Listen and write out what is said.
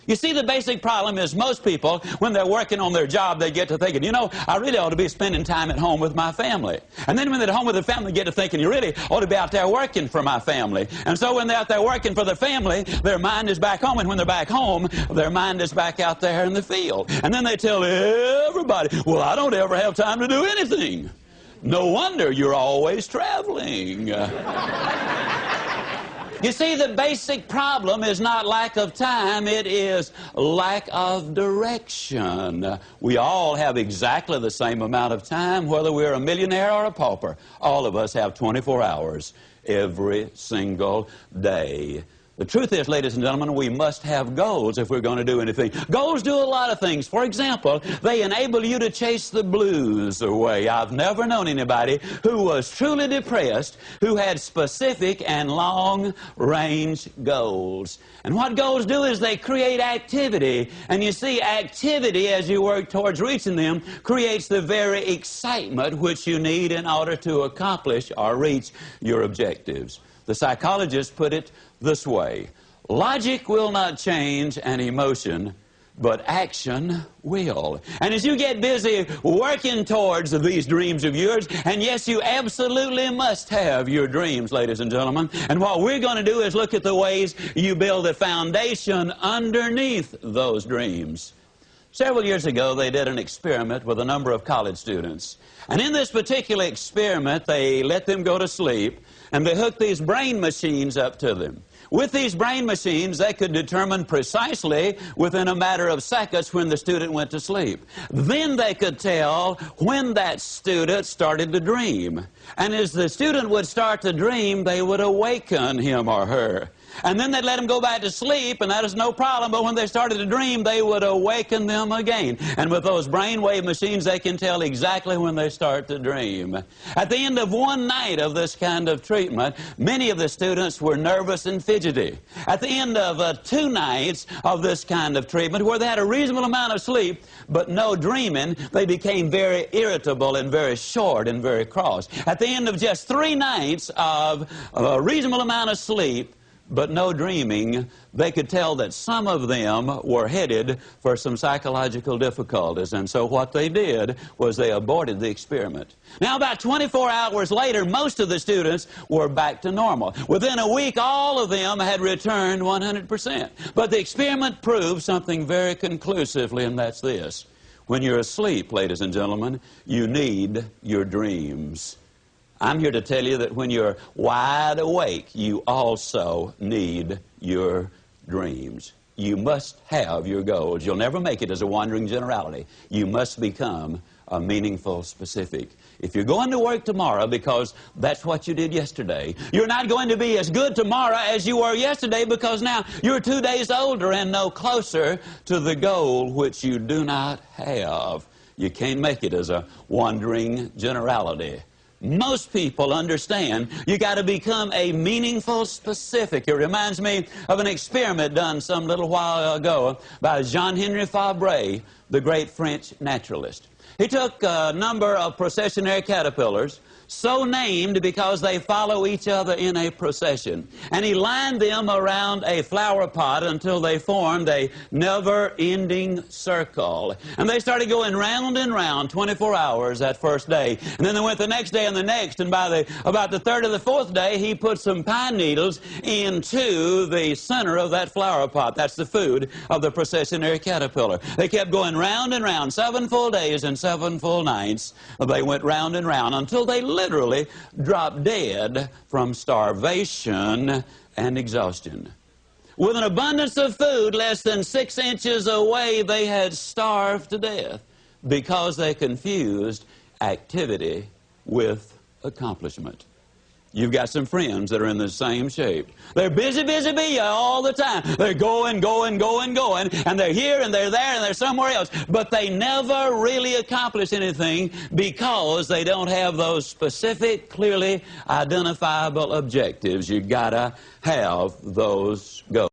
You see, the basic problem is most people, when they're working on their job, they get to thinking, you know, I really ought to be spending time at home with my family. And then when they're at home with the family, they get to thinking, you really ought to be out there working for my family. And so when they're out there working for the family, their mind is back home. And when they're back home, their mind is back out there in the field. And then they tell everybody, well, I don't ever have time to do anything. No wonder you're always traveling. You see, the basic problem is not lack of time, it is lack of direction. We all have exactly the same amount of time, whether we're a millionaire or a pauper. All of us have 24 hours every single day. The truth is, ladies and gentlemen, we must have goals if we're going to do anything. Goals do a lot of things. For example, they enable you to chase the blues away. I've never known anybody who was truly depressed who had specific and long-range goals. And what goals do is they create activity. And you see, activity, as you work towards reaching them, creates the very excitement which you need in order to accomplish or reach your objectives. The psychologists put it this way: logic will not change an emotion, but action will. And as you get busy working towards these dreams of yours, and yes, you absolutely must have your dreams, ladies and gentlemen, and what we're going to do is look at the ways you build a foundation underneath those dreams. Several years ago, they did an experiment with a number of college students. And in this particular experiment, they let them go to sleep, and they hooked these brain machines up to them. With these brain machines, they could determine precisely within a matter of seconds when the student went to sleep. Then they could tell when that student started to dream. And as the student would start to dream, they would awaken him or her. And then they'd let them go back to sleep, and that is no problem. But when they started to dream, they would awaken them again. And with those brainwave machines, they can tell exactly when they start to dream. At the end of one night of this kind of treatment, many of the students were nervous and fidgety. At the end of 2 nights of this kind of treatment, where they had a reasonable amount of sleep, but no dreaming, they became very irritable and very short and very cross. At the end of just 3 nights of a reasonable amount of sleep, but no dreaming, they could tell that some of them were headed for some psychological difficulties. And so what they did was they aborted the experiment. Now, about 24 hours later, most of the students were back to normal. Within a week, all of them had returned 100%. But the experiment proved something very conclusively, and that's this: when you're asleep, ladies and gentlemen, you need your dreams. I'm here to tell you that when you're wide awake, you also need your dreams. You must have your goals. You'll never make it as a wandering generality. You must become a meaningful specific. If you're going to work tomorrow because that's what you did yesterday, you're not going to be as good tomorrow as you were yesterday, because now you're 2 days older and no closer to the goal which you do not have. You can't make it as a wandering generality. Most people understand you got to become a meaningful specific. It reminds me of an experiment done some little while ago by Jean-Henri Fabre, the great French naturalist. He took a number of processionary caterpillars, so named because they follow each other in a procession, and he lined them around a flower pot until they formed a never-ending circle. And they started going round and round 24 hours that first day, and then they went the next day and the next, and by about the third or the fourth day, he put some pine needles into the center of that flower pot. That's the food of the processionary caterpillar. They kept going round and round, 7 full days and 7 full nights. They went round and round until they literally dropped dead from starvation and exhaustion. With an abundance of food less than 6 inches away, they had starved to death because they confused activity with accomplishment. You've got some friends that are in the same shape. They're busy, busy, busy all the time. They're going, going, going, going, and they're here and they're there and they're somewhere else. But they never really accomplish anything because they don't have those specific, clearly identifiable objectives. You've got to have those goals.